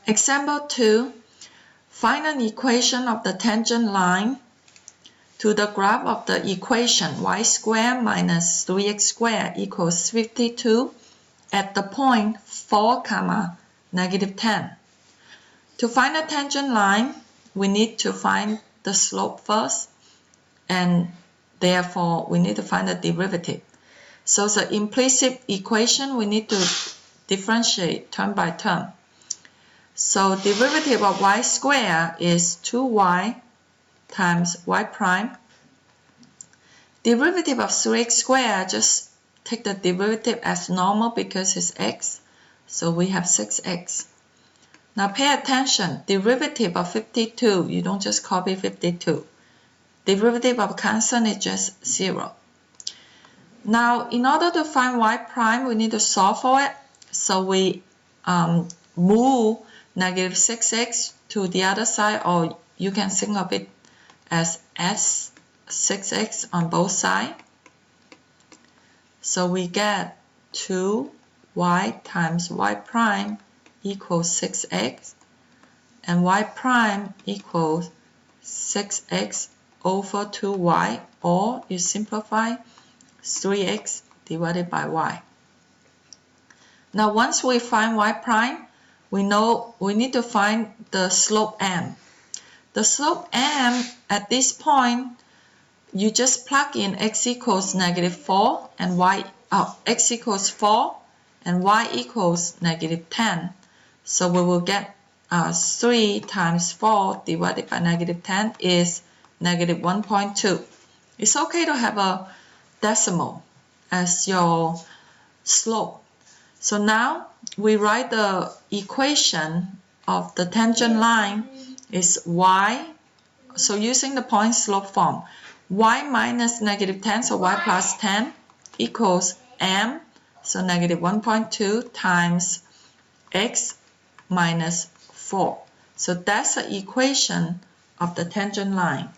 Example 2. Find an equation of the tangent line to the graph of the equation y squared minus 3x squared equals 52 at the point 4, negative 10. To find a tangent line, we need to find the slope first, and therefore we need to find the derivative. So the implicit equation we need to differentiate term by term. So derivative of y squared is 2y times y prime. Derivative of 3x squared, just take the derivative as normal because it's x. So we have 6x. Now pay attention, derivative of 52, you don't just copy 52. Derivative of constant is just 0. Now in order to find y prime, we need to solve for it. So we move negative 6x to the other side, or you can think of it as S6x on both sides. So we get 2y times y prime equals 6x, and y prime equals 6x over 2y, or you simplify 3x divided by y. Now once we find y prime, we know we need to find the slope m. The slope m at this point, you just plug in x equals negative 4 and x equals 4 and y equals negative 10. So we will get 3 times 4 divided by negative 10 is negative 1.2. It's okay to have a decimal as your slope. So now we write the equation of the tangent line is y. So using the point slope form, y minus negative 10, so y plus 10 equals m, so negative 1.2 times x minus 4. So that's the equation of the tangent line.